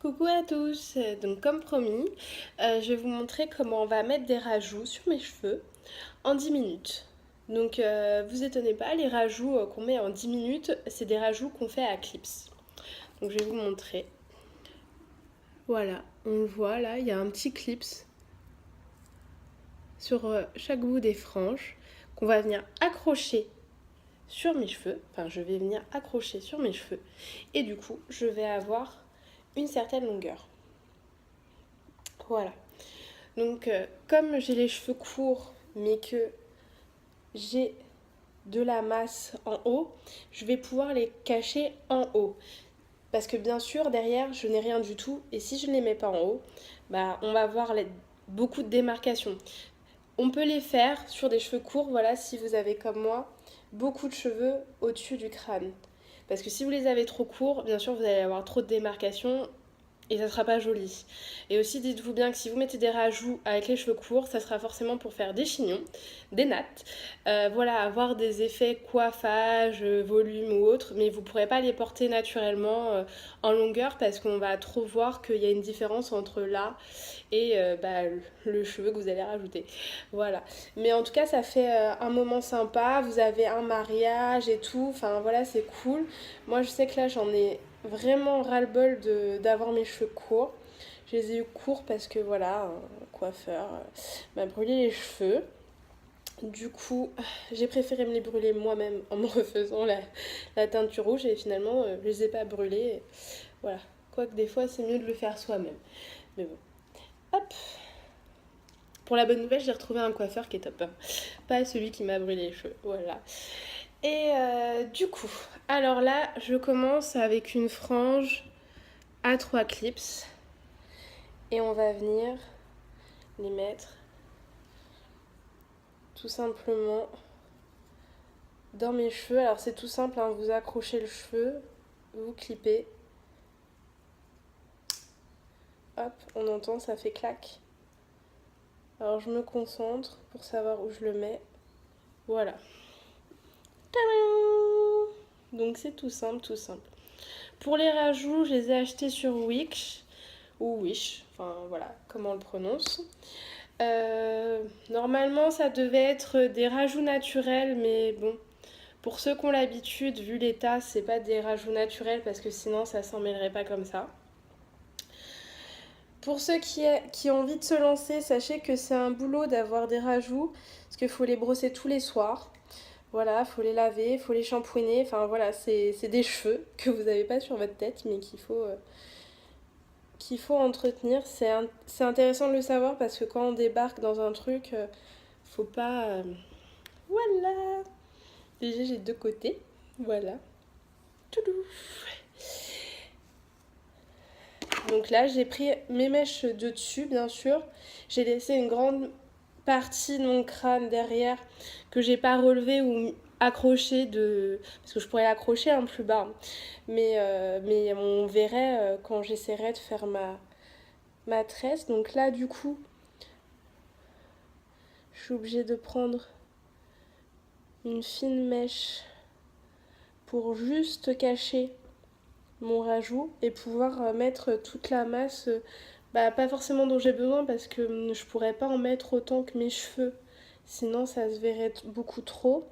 Coucou à tous, donc comme promis, je vais vous montrer comment on va mettre des rajouts sur mes cheveux en 10 minutes. Donc vous étonnez pas, les rajouts qu'on met en 10 minutes, c'est des rajouts qu'on fait à clips. Donc je vais vous montrer. Voilà, on le voit là, il y a un petit clips sur chaque bout des franges qu'on va venir accrocher sur mes cheveux. Enfin, je vais venir accrocher sur mes cheveux. Et du coup, je vais avoir une certaine longueur. Voilà. Donc, comme j'ai les cheveux courts, mais que j'ai de la masse en haut, je vais pouvoir les cacher en haut. Parce que bien sûr, derrière, je n'ai rien du tout. Et si je ne les mets pas en haut, bah, on va avoir beaucoup de démarcations. On peut les faire sur des cheveux courts, voilà, si vous avez comme moi beaucoup de cheveux au-dessus du crâne. Parce que si vous les avez trop courts, bien sûr, vous allez avoir trop de démarcations et ça sera pas joli. Et aussi, dites-vous bien que si vous mettez des rajouts avec les cheveux courts, ça sera forcément pour faire des chignons, des nattes, voilà, avoir des effets coiffage, volume ou autre, mais vous pourrez pas les porter naturellement en longueur parce qu'on va trop voir qu'il y a une différence entre là et le cheveu que vous allez rajouter. Voilà. Mais en tout cas, ça fait un moment sympa. Vous avez un mariage et tout. Enfin, voilà, c'est cool. Moi, je sais que là, j'en ai vraiment ras-le-bol d'avoir mes cheveux courts. Je les ai eu courts parce que voilà, un coiffeur m'a brûlé les cheveux. Du coup, j'ai préféré me les brûler moi-même en me refaisant la teinture rouge et finalement, je les ai pas brûlés. Voilà. Quoique des fois, c'est mieux de le faire soi-même. Mais bon. Hop. Pour la bonne nouvelle, j'ai retrouvé un coiffeur qui est top. Pas celui qui m'a brûlé les cheveux. Voilà. Et du coup, alors là, je commence avec une frange à 3 clips. Et on va venir les mettre tout simplement dans mes cheveux. Alors c'est tout simple, hein, vous accrochez le cheveu, vous clippez. Hop, on entend, ça fait clac. Alors je me concentre pour savoir où je le mets. Voilà. Tadam! Donc c'est tout simple, tout simple. Pour les rajouts, je les ai achetés sur Wish ou Wish, enfin voilà, comment on le prononce. Normalement, ça devait être des rajouts naturels, mais bon, pour ceux qui ont l'habitude, vu l'état, c'est pas des rajouts naturels parce que sinon ça s'en mêlerait pas comme ça. Pour ceux qui ont envie de se lancer, sachez que c'est un boulot d'avoir des rajouts parce qu'il faut les brosser tous les soirs. Voilà, faut les laver, faut les shampouiner. Enfin voilà, c'est des cheveux que vous n'avez pas sur votre tête, mais qu'il faut entretenir. C'est intéressant de le savoir parce que quand on débarque dans un truc, faut pas. Voilà! Déjà, j'ai deux côtés. Voilà. Toudou! Donc là, j'ai pris mes mèches de dessus, bien sûr. J'ai laissé une grande partie de mon crâne derrière que j'ai pas relevé ou accroché parce que je pourrais l'accrocher un plus bas, mais on verrait quand j'essaierai de faire ma tresse. Donc là, du coup, je suis obligée de prendre une fine mèche pour juste cacher mon rajout et pouvoir mettre toute la masse, pas forcément dont j'ai besoin parce que je pourrais pas en mettre autant que mes cheveux, sinon ça se verrait beaucoup trop,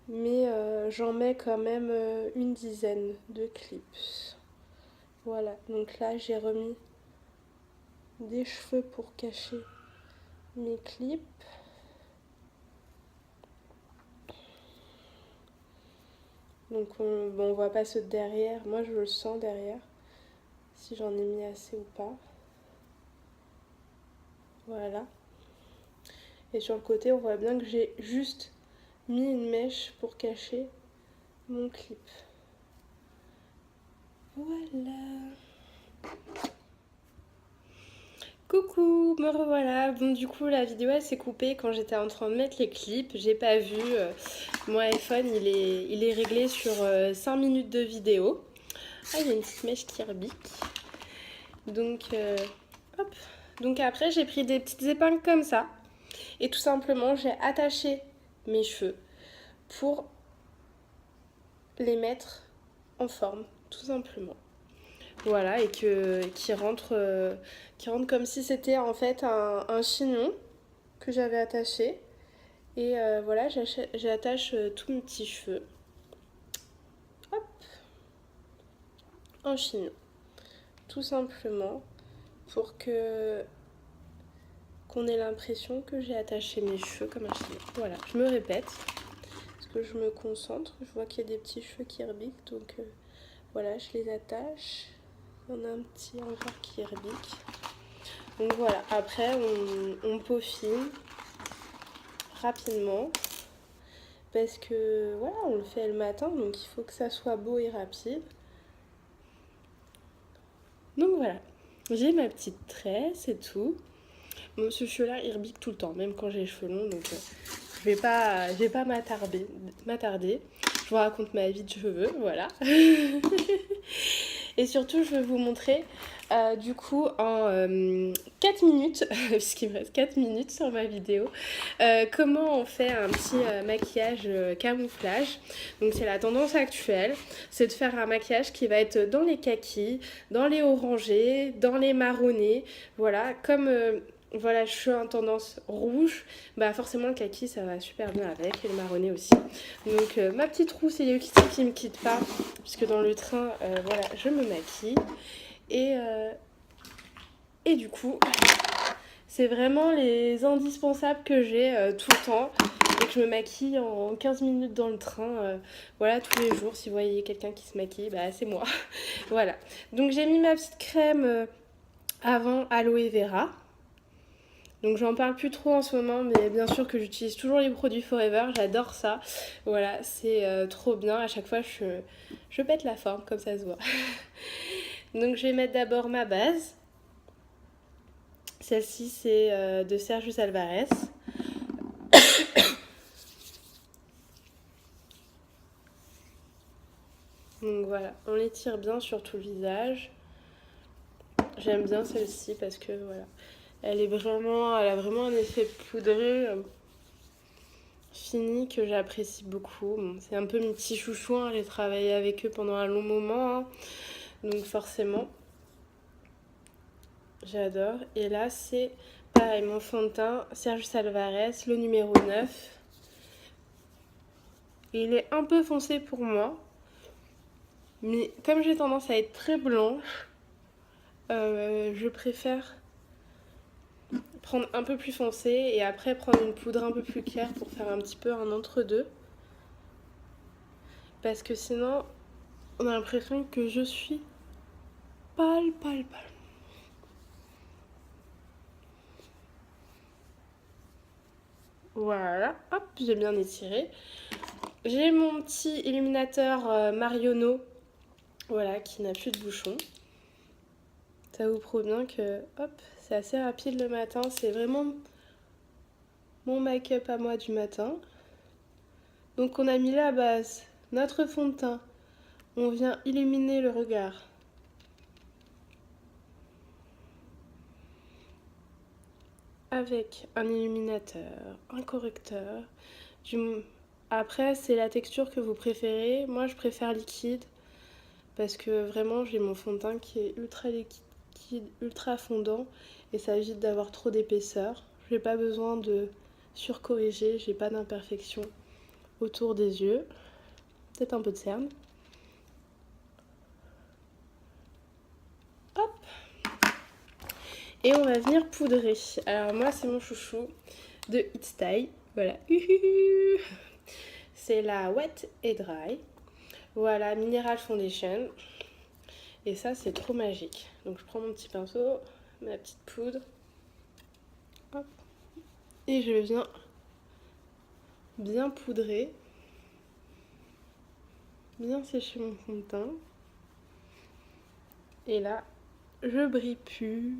mais j'en mets quand même une dizaine de clips. Voilà, donc là j'ai remis des cheveux pour cacher mes clips. Donc on voit pas ceux de derrière, moi je le sens derrière, si j'en ai mis assez ou pas. Voilà. Et sur le côté, on voit bien que j'ai juste mis une mèche pour cacher mon clip. Voilà. Coucou, me revoilà. Bon, du coup, la vidéo elle s'est coupée quand j'étais en train de mettre les clips. J'ai pas vu. Mon iPhone il est réglé sur 5 minutes de vidéo. Ah, il y a une petite mèche qui rebique. Donc, hop. Donc après, j'ai pris des petites épingles comme ça. Et tout simplement, j'ai attaché mes cheveux pour les mettre en forme, tout simplement. Voilà, et qui rentre comme si c'était en fait un chignon que j'avais attaché. Et voilà, j'attache tous mes petits cheveux. Hop, en chignon. Tout simplement pour que qu'on ait l'impression que j'ai attaché mes cheveux comme un chignon. Voilà, je me répète, parce que je me concentre. Je vois qu'il y a des petits cheveux qui rebiquent, donc voilà, je les attache. Il y en a un petit encore qui rebique. Donc voilà, après on peaufine rapidement. Parce que voilà, on le fait le matin, donc il faut que ça soit beau et rapide. Donc voilà, j'ai ma petite tresse et tout. Bon, ce cheveu-là, il rebique tout le temps, même quand j'ai les cheveux longs, donc je vais pas m'attarder. Je vous raconte ma vie de cheveux, voilà. Et surtout, je vais vous montrer, du coup, en 4 minutes, puisqu'il me reste 4 minutes sur ma vidéo, comment on fait un petit maquillage camouflage. Donc, c'est la tendance actuelle, c'est de faire un maquillage qui va être dans les kakis, dans les orangés, dans les marronnés. Voilà, comme... voilà, je suis en tendance rouge, bah forcément le kaki ça va super bien avec, et le marronné aussi. Donc ma petite rousse Hello Kitty qui me quitte pas, puisque dans le train, voilà, je me maquille. Et du coup, c'est vraiment les indispensables que j'ai tout le temps. Et que je me maquille en 15 minutes dans le train, voilà, tous les jours. Si vous voyez quelqu'un qui se maquille, bah c'est moi. Voilà, donc j'ai mis ma petite crème avant aloe vera. Donc j'en parle plus trop en ce moment, mais bien sûr que j'utilise toujours les produits Forever, j'adore ça. Voilà, c'est trop bien, à chaque fois je pète la forme, comme ça se voit. Donc je vais mettre d'abord ma base. Celle-ci c'est de Sergio Alvarez. Donc voilà, on l'étire bien sur tout le visage. J'aime bien celle-ci parce que voilà, elle a vraiment un effet poudré. Fini que j'apprécie beaucoup. Bon, c'est un peu mes petits chouchous, hein. J'ai travaillé avec eux pendant un long moment, hein. Donc forcément, j'adore. Et là, c'est pareil, mon fond de teint, Sergio Alvarez, le numéro 9. Il est un peu foncé pour moi, mais comme j'ai tendance à être très blanche, je préfère prendre un peu plus foncé et après prendre une poudre un peu plus claire pour faire un petit peu un entre-deux. Parce que sinon, on a l'impression que je suis pâle. Voilà, hop, j'ai bien étiré. J'ai mon petit illuminateur Marionneau, voilà, qui n'a plus de bouchon. Ça vous prouve bien que, hop, c'est assez rapide le matin. C'est vraiment mon make-up à moi du matin. Donc on a mis la base, notre fond de teint. On vient illuminer le regard. Avec un illuminateur, un correcteur. Après, c'est la texture que vous préférez. Moi, je préfère liquide parce que vraiment, j'ai mon fond de teint qui est ultra liquide, ultra fondant et ça évite d'avoir trop d'épaisseur. J'ai pas besoin de surcorriger, j'ai pas d'imperfection autour des yeux. Peut-être un peu de cerne. Hop! Et on va venir poudrer. Alors moi, c'est mon chouchou de It's Style. Voilà. C'est la Wet et Dry. Voilà, Mineral Foundation. Et ça, c'est trop magique. Donc je prends mon petit pinceau, ma petite poudre. Hop. Et je viens bien poudrer. Bien sécher mon fond de teint. Et là, je brille plus.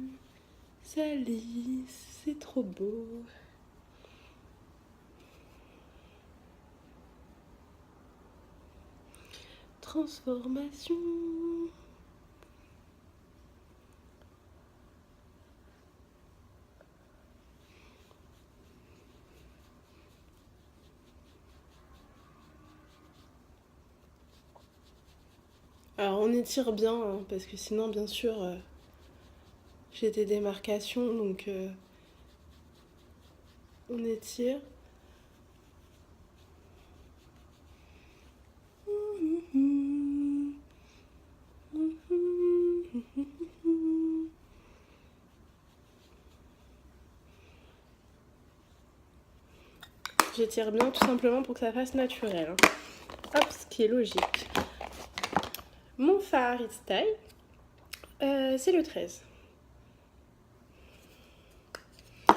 Ça lisse, c'est trop beau. Transformation. Alors on étire bien, hein, parce que sinon bien sûr j'ai des démarcations, donc on étire. J'étire bien tout simplement pour que ça fasse naturel. Hein. Hop, ce qui est logique. Mon phare It's Style, c'est le 13. Hop.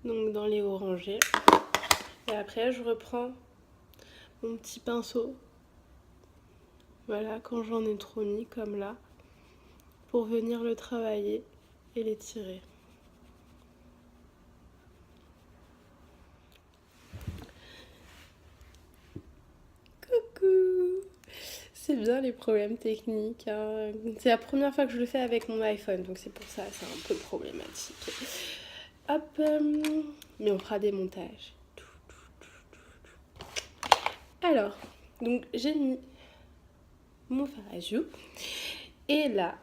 Donc dans les orangés. Et après, je reprends mon petit pinceau. Voilà, quand j'en ai trop mis, comme là, pour venir le travailler et l'étirer. Coucou! C'est bien les problèmes techniques. Hein. C'est la première fois que je le fais avec mon iPhone, donc c'est pour ça, c'est un peu problématique. Hop, mais on fera des montages. Alors, donc j'ai mis mon fard à joues. Et là,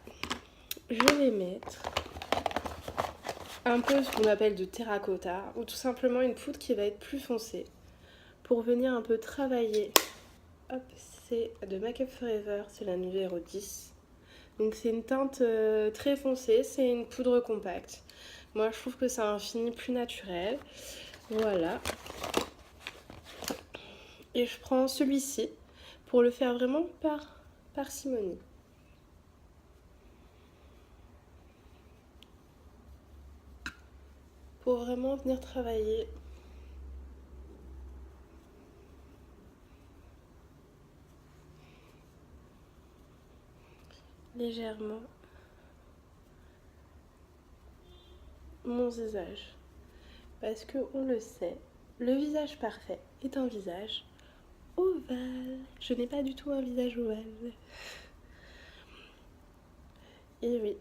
je vais mettre un peu ce qu'on appelle de terracotta, ou tout simplement une poudre qui va être plus foncée, pour venir un peu travailler. Hop, c'est de Make Up Forever, c'est la numéro 10. Donc c'est une teinte très foncée, c'est une poudre compacte. Moi je trouve que c'est un fini plus naturel. Voilà. Et je prends celui-ci pour le faire vraiment par parcimonie. Pour vraiment venir travailler légèrement mon visage. Parce que on le sait, le visage parfait est un visage ovale. Je n'ai pas du tout un visage ovale. Et oui.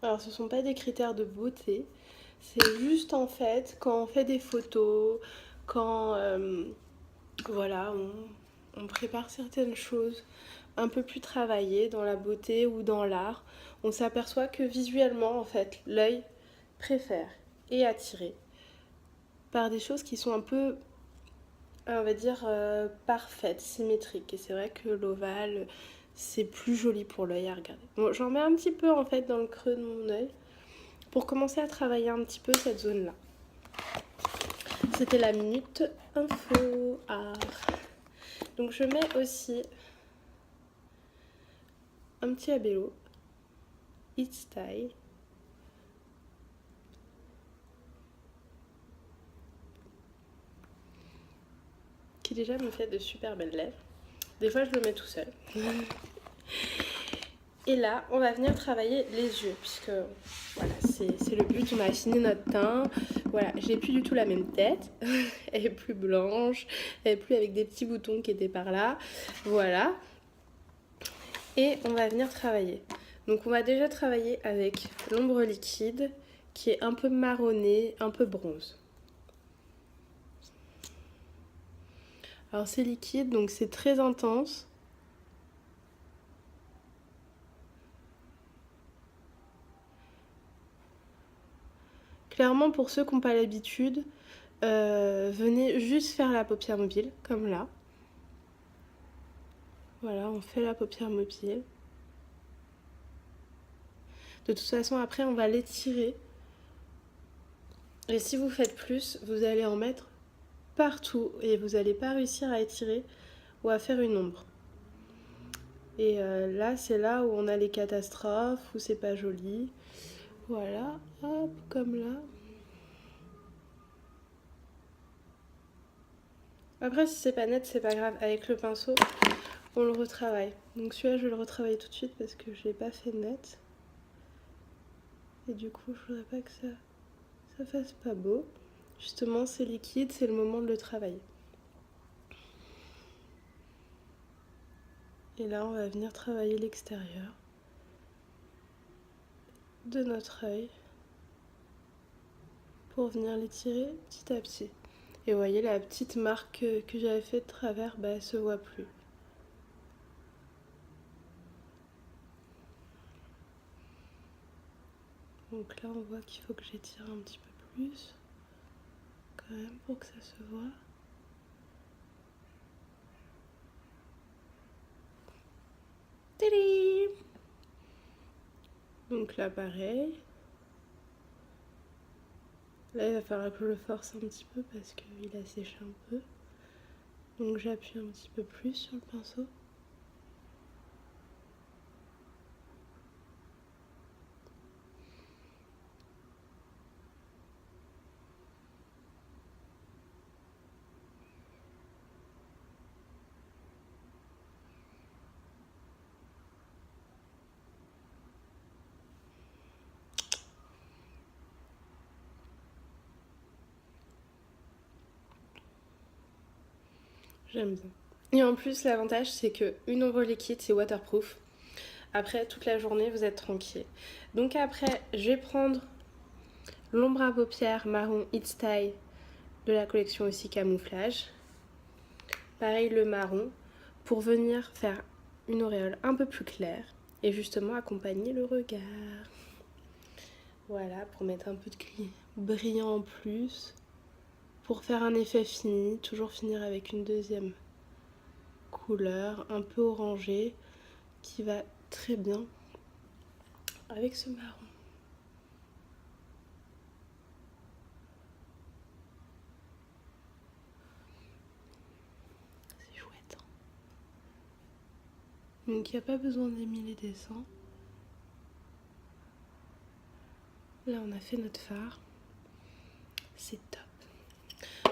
Alors ce ne sont pas des critères de beauté, c'est juste en fait quand on fait des photos, quand voilà, on prépare certaines choses un peu plus travaillées dans la beauté ou dans l'art, on s'aperçoit que visuellement en fait l'œil préfère et attiré par des choses qui sont un peu, on va dire, parfaites, symétriques. Et c'est vrai que l'ovale, c'est plus joli pour l'œil à regarder. Bon, j'en mets un petit peu en fait dans le creux de mon œil pour commencer à travailler un petit peu cette zone-là. C'était la minute info art. Donc je mets aussi un petit labello It's Style. Qui déjà me fait de super belles lèvres. Des fois je le mets tout seul. Et là, on va venir travailler les yeux, puisque voilà, c'est le but, on a affiné notre teint. Voilà, j'ai plus du tout la même tête, elle est plus blanche, elle est plus avec des petits boutons qui étaient par là. Voilà. Et on va venir travailler. Donc on va déjà travailler avec l'ombre liquide, qui est un peu marronné, un peu bronze. Alors c'est liquide, donc c'est très intense. Clairement, pour ceux qui n'ont pas l'habitude, venez juste faire la paupière mobile, comme là. Voilà, on fait la paupière mobile. De toute façon, après, on va l'étirer. Et si vous faites plus, vous allez en mettre partout et vous n'allez pas réussir à étirer ou à faire une ombre. Et là, c'est là où on a les catastrophes, où c'est pas joli. Voilà, hop, comme là. Après, si c'est pas net, c'est pas grave. Avec le pinceau, on le retravaille. Donc celui-là, je vais le retravailler tout de suite parce que je l'ai pas fait net. Et du coup, je voudrais pas que ça fasse pas beau. Justement, c'est liquide, c'est le moment de le travailler. Et là, on va venir travailler l'extérieur de notre œil pour venir l'étirer petit à petit. Et vous voyez, la petite marque que j'avais fait de travers, elle se voit plus. Donc là, on voit qu'il faut que j'étire un petit peu plus, quand même, pour que ça se voit. Tadam! Donc là, pareil. Là, il va falloir que je le force un petit peu parce qu'il a séché un peu. Donc j'appuie un petit peu plus sur le pinceau. J'aime bien. Et en plus, l'avantage, c'est qu'une ombre liquide, c'est waterproof. Après, toute la journée, vous êtes tranquille. Donc après, je vais prendre l'ombre à paupières marron It's Style de la collection aussi camouflage. Pareil, le marron, pour venir faire une auréole un peu plus claire et justement accompagner le regard. Voilà, pour mettre un peu de gris brillant en plus. Pour faire un effet fini, toujours finir avec une deuxième couleur un peu orangée qui va très bien avec ce marron. C'est chouette. Donc il n'y a pas besoin d'émiler des dessins. Là on a fait notre fard. C'est top.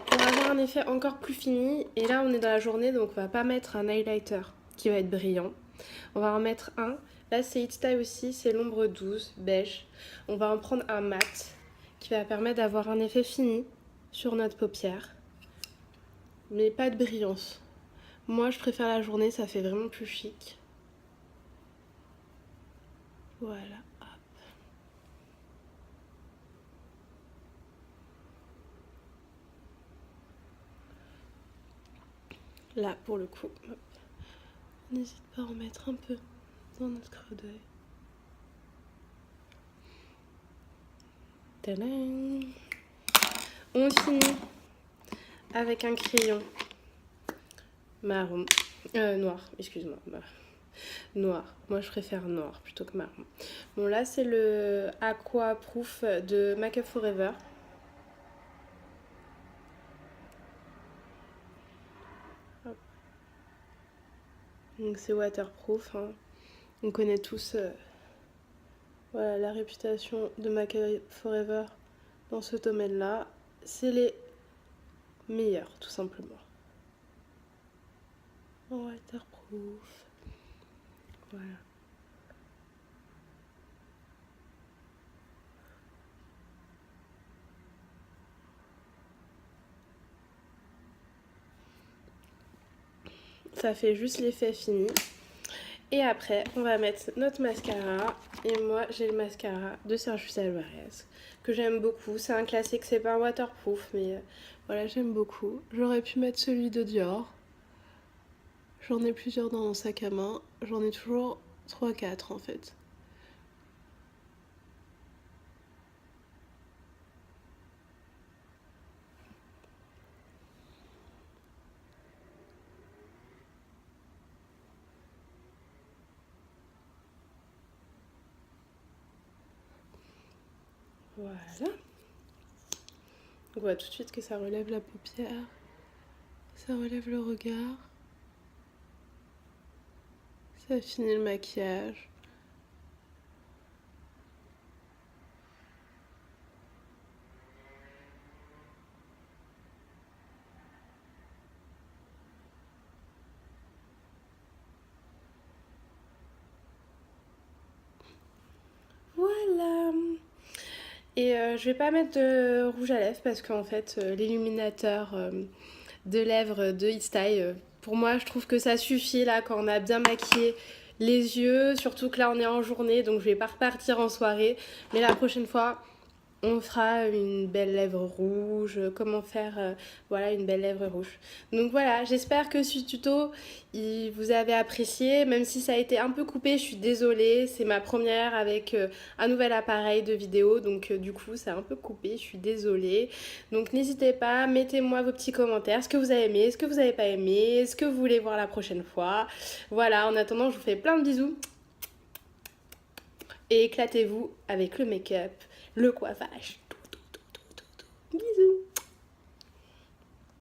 Pour avoir un effet encore plus fini, et là on est dans la journée donc on va pas mettre un highlighter qui va être brillant. On va en mettre un. Là c'est It's Style aussi, c'est l'ombre 12, beige. On va en prendre un mat qui va permettre d'avoir un effet fini sur notre paupière. Mais pas de brillance. Moi je préfère la journée, ça fait vraiment plus chic. Voilà. Là, pour le coup, on n'hésite pas à en mettre un peu dans notre creux d'œil. Tadam! On finit avec un crayon marron, noir, excuse-moi, noir. Moi, je préfère noir plutôt que marron. Bon, là, c'est le Aqua Proof de Make Up For Ever. Donc c'est waterproof, hein. On connaît tous voilà, la réputation de Make Up Forever dans ce domaine-là. C'est les meilleurs, tout simplement. Waterproof. Voilà. Ça fait juste l'effet fini. Et après, on va mettre notre mascara. Et moi, j'ai le mascara de Sergio Alvarez, que j'aime beaucoup. C'est un classique, c'est pas un waterproof, mais voilà, j'aime beaucoup. J'aurais pu mettre celui de Dior. J'en ai plusieurs dans mon sac à main. J'en ai toujours 3-4 en fait. Voilà. On voit tout de suite que ça relève la paupière, ça relève le regard, ça finit le maquillage. Voilà. Et je vais pas mettre de rouge à lèvres parce qu'en fait l'illuminateur de lèvres de It's Style Pour moi, je trouve que ça suffit là quand on a bien maquillé les yeux, surtout que là on est en journée, donc je vais pas repartir en soirée. Mais la prochaine fois, on fera une belle lèvre rouge, comment faire voilà une belle lèvre rouge. Donc voilà, j'espère que ce tuto vous avez apprécié, même si ça a été un peu coupé, je suis désolée, c'est ma première avec un nouvel appareil de vidéo, donc du coup c'est un peu coupé, je suis désolée. Donc n'hésitez pas, mettez-moi vos petits commentaires, ce que vous avez aimé, ce que vous n'avez pas aimé, ce que vous voulez voir la prochaine fois. Voilà, en attendant je vous fais plein de bisous et éclatez-vous avec le make-up, le coiffage. Bisous.